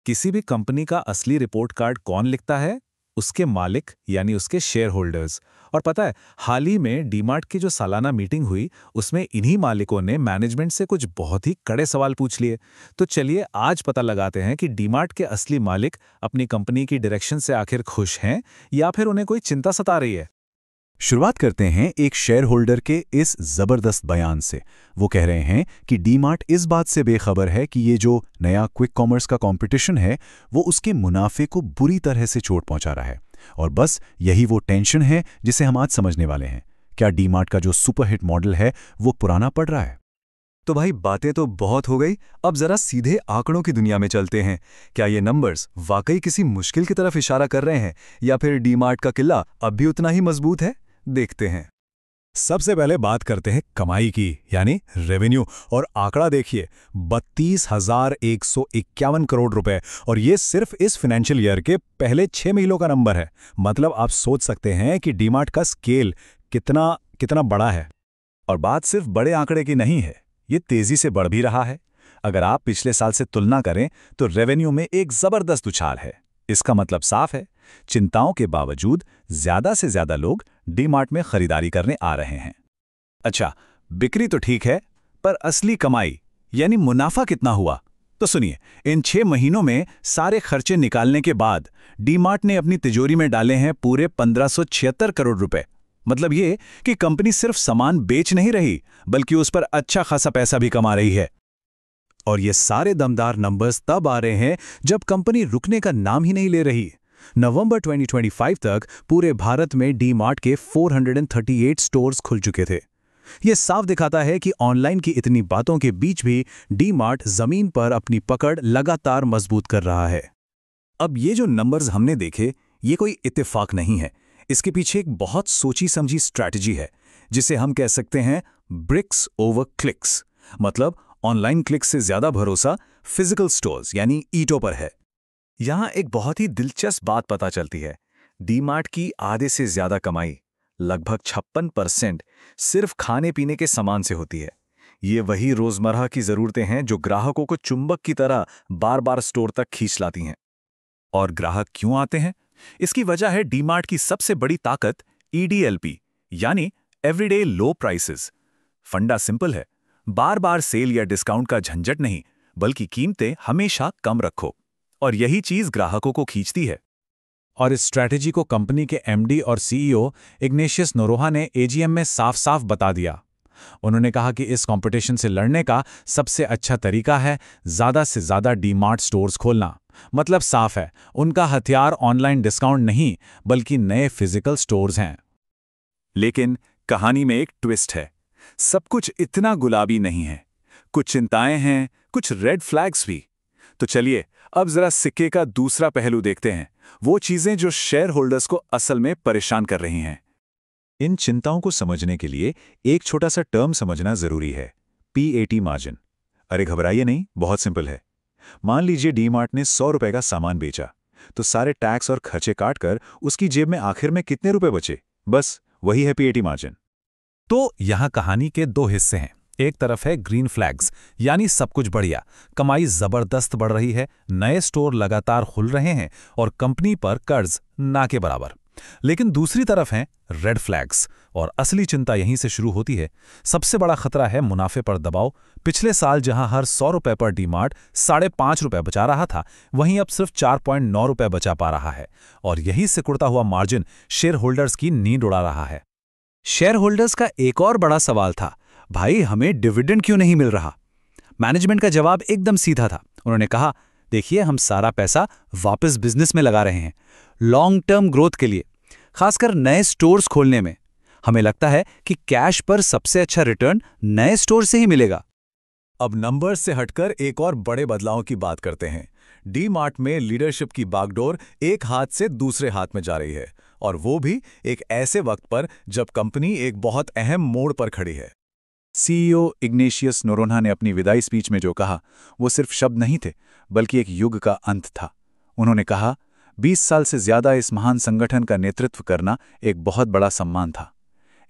किसी भी कंपनी का असली रिपोर्ट कार्ड कौन लिखता है? उसके मालिक यानी उसके शेयर होल्डर्स। और पता है, हाल ही में डीमार्ट की जो सालाना मीटिंग हुई, उसमें इन्हीं मालिकों ने मैनेजमेंट से कुछ बहुत ही कड़े सवाल पूछ लिए। तो चलिए आज पता लगाते हैं कि डीमार्ट के असली मालिक अपनी कंपनी की डायरेक्शन से आखिर खुश हैं या फिर उन्हें कोई चिंता सता रही है। शुरुआत करते हैं एक शेयर होल्डर के इस जबरदस्त बयान से। वो कह रहे हैं कि डीमार्ट इस बात से बेखबर है कि ये जो नया क्विक कॉमर्स का कंपटीशन है वो उसके मुनाफे को बुरी तरह से चोट पहुंचा रहा है, और बस यही वो टेंशन है जिसे हम आज समझने वाले हैं। क्या डीमार्ट का जो सुपरहिट मॉडल है वो पुराना पड़ रहा है? तो भाई बातें तो बहुत हो गई, अब जरा सीधे आंकड़ों की दुनिया में चलते हैं। क्या ये नंबर्स वाकई किसी मुश्किल की तरफ इशारा कर रहे हैं या फिर डीमार्ट का किला अब भी उतना ही मजबूत है? देखते हैं। सबसे पहले बात करते हैं कमाई की, यानी रेवेन्यू। और आंकड़ा देखिए, 32,151 करोड़ रुपए, और ये सिर्फ इस फाइनेंशियल ईयर के पहले 6 महीनों का नंबर है। मतलब आप सोच सकते हैं कि डीमार्ट का स्केल कितना कितना बड़ा है। और बात सिर्फ बड़े आंकड़े की नहीं है, ये तेजी से बढ़ भी रहा है। अगर आप पिछले साल से तुलना करें तो रेवेन्यू में एक जबरदस्त उछाल है। इसका मतलब साफ है, चिंताओं के बावजूद ज्यादा से ज्यादा लोग डीमार्ट में खरीदारी करने आ रहे हैं। अच्छा, बिक्री तो ठीक है, पर असली कमाई यानी मुनाफा कितना हुआ? तो सुनिए, इन 6 महीनों में सारे खर्चे निकालने के बाद डीमार्ट ने अपनी तिजोरी में डाले हैं पूरे 1576 करोड़ रुपए। मतलब ये कि कंपनी सिर्फ सामान बेच नहीं रही, बल्कि उस पर अच्छा खासा पैसा भी कमा रही है। और ये सारे दमदार नंबर्स तब आ रहे हैं जब कंपनी रुकने का नाम ही नहीं ले रही। नवंबर 2025 तक पूरे भारत में डीमार्ट के 438 स्टोर्स खुल चुके थे। यह साफ दिखाता है कि ऑनलाइन की इतनी बातों के बीच भी डीमार्ट जमीन पर अपनी पकड़ लगातार मजबूत कर रहा है। अब ये जो नंबर्स हमने देखे, ये कोई इत्तेफाक नहीं है। इसके पीछे एक बहुत सोची समझी स्ट्रैटेजी है, जिसे हम कह सकते हैं ब्रिक्स ओवर क्लिक्स। मतलब ऑनलाइन क्लिक्स से ज्यादा भरोसा फिजिकल स्टोर्स यानी ईटों पर है। यहां एक बहुत ही दिलचस्प बात पता चलती है। डीमार्ट की आधे से ज्यादा कमाई, लगभग 56%, सिर्फ खाने पीने के सामान से होती है। ये वही रोजमर्रा की जरूरतें हैं जो ग्राहकों को चुंबक की तरह बार बार स्टोर तक खींच लाती हैं। और ग्राहक क्यों आते हैं? इसकी वजह है डीमार्ट की सबसे बड़ी ताकत, EDLP यानी एवरीडे लो प्राइसेस। फंडा सिंपल है, बार बार सेल या डिस्काउंट का झंझट नहीं, बल्कि कीमतें हमेशा कम रखो। और यही चीज ग्राहकों को खींचती है। और इस स्ट्रैटेजी को कंपनी के MD और CEO इग्नेशियस नोरोहा ने AGM में साफ साफ बता दिया। उन्होंने कहा कि इस कंपटीशन से लड़ने का सबसे अच्छा तरीका है ज्यादा से ज्यादा डीमार्ट स्टोर्स खोलना। मतलब साफ है, उनका हथियार ऑनलाइन डिस्काउंट नहीं, बल्कि नए फिजिकल स्टोर्स हैं। लेकिन कहानी में एक ट्विस्ट है। सब कुछ इतना गुलाबी नहीं है, कुछ चिंताएं हैं, कुछ रेड फ्लैग्स भी। तो चलिए अब जरा सिक्के का दूसरा पहलू देखते हैं, वो चीजें जो शेयर होल्डर्स को असल में परेशान कर रही हैं। इन चिंताओं को समझने के लिए एक छोटा सा टर्म समझना जरूरी है, PAT मार्जिन। अरे घबराइए नहीं, बहुत सिंपल है। मान लीजिए डीमार्ट ने 100 रुपए का सामान बेचा, तो सारे टैक्स और खर्चे काटकर उसकी जेब में आखिर में कितने रुपए बचे? बस वही है PAT मार्जिन। तो यहां कहानी के 2 हिस्से हैं। एक तरफ है ग्रीन फ्लैग्स, यानी सब कुछ बढ़िया, कमाई जबरदस्त बढ़ रही है, नए स्टोर लगातार खुल रहे हैं और कंपनी पर कर्ज ना के बराबर। लेकिन दूसरी तरफ हैं रेड फ्लैग्स, और असली चिंता यहीं से शुरू होती है। सबसे बड़ा खतरा है मुनाफे पर दबाव। पिछले साल जहां हर 100 रुपए पर डीमार्ट 5.5 रुपए बचा रहा था, वहीं अब सिर्फ 4.9 रुपए बचा पा रहा है। और यही सिकुड़ता हुआ मार्जिन शेयर होल्डर्स की नींद उड़ा रहा है। शेयर होल्डर्स का एक और बड़ा सवाल था, भाई हमें डिविडेंड क्यों नहीं मिल रहा? मैनेजमेंट का जवाब एकदम सीधा था। उन्होंने कहा, देखिए हम सारा पैसा वापस बिजनेस में लगा रहे हैं, लॉन्ग टर्म ग्रोथ के लिए, खासकर नए स्टोर्स खोलने में। हमें लगता है कि कैश पर सबसे अच्छा रिटर्न नए स्टोर से ही मिलेगा। अब नंबर्स से हटकर एक और बड़े बदलाव की बात करते हैं। डीमार्ट में लीडरशिप की बागडोर एक हाथ से दूसरे हाथ में जा रही है, और वो भी एक ऐसे वक्त पर जब कंपनी एक बहुत अहम मोड़ पर खड़ी है। CEO इग्नेशियस नोरोहा ने अपनी विदाई स्पीच में जो कहा, वो सिर्फ शब्द नहीं थे, बल्कि एक युग का अंत था। उन्होंने कहा, 20 साल से ज्यादा इस महान संगठन का नेतृत्व करना एक बहुत बड़ा सम्मान था।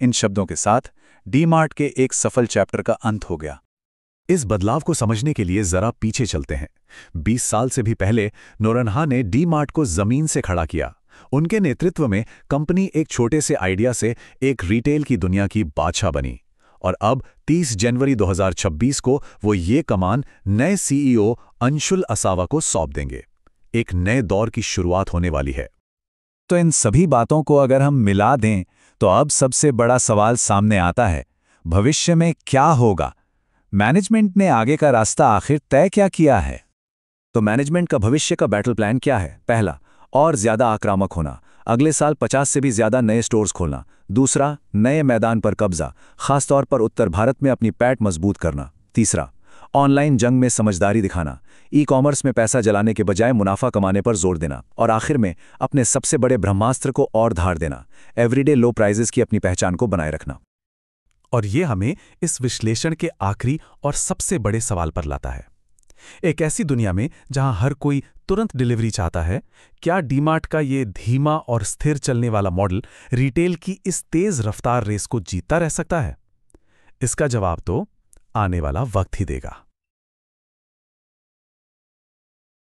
इन शब्दों के साथ डीमार्ट के एक सफल चैप्टर का अंत हो गया। इस बदलाव को समझने के लिए जरा पीछे चलते हैं। 20 साल से भी पहले नोरनहा ने डी-मार्ट को जमीन से खड़ा किया। उनके नेतृत्व में कंपनी एक छोटे से आइडिया से एक रिटेल की दुनिया की बादशाह बनी। और अब 30 जनवरी 2026 को वो ये कमान नए सीईओ अंशुल असावा को सौंप देंगे। एक नए दौर की शुरुआत होने वाली है। तो इन सभी बातों को अगर हम मिला दें तो अब सबसे बड़ा सवाल सामने आता है, भविष्य में क्या होगा? मैनेजमेंट ने आगे का रास्ता आखिर तय क्या किया है? तो मैनेजमेंट का भविष्य का बैटल प्लान क्या है? पहला, और ज्यादा आक्रामक होना, अगले साल 50 से भी ज्यादा नए स्टोर्स खोलना। दूसरा, नए मैदान पर कब्जा, खासतौर पर उत्तर भारत में अपनी पैठ मजबूत करना। तीसरा, ऑनलाइन जंग में समझदारी दिखाना, ई-कॉमर्स में पैसा जलाने के बजाय मुनाफा कमाने पर जोर देना। और आखिर में अपने सबसे बड़े ब्रह्मास्त्र को और धार देना, एवरीडे लो प्राइजेस की अपनी पहचान को बनाए रखना। और ये हमें इस विश्लेषण के आखिरी और सबसे बड़े सवाल पर लाता है। एक ऐसी दुनिया में जहां हर कोई तुरंत डिलीवरी चाहता है, क्या डी-मार्ट का ये धीमा और स्थिर चलने वाला मॉडल रिटेल की इस तेज रफ्तार रेस को जीतता रह सकता है? इसका जवाब तो आने वाला वक्त ही देगा।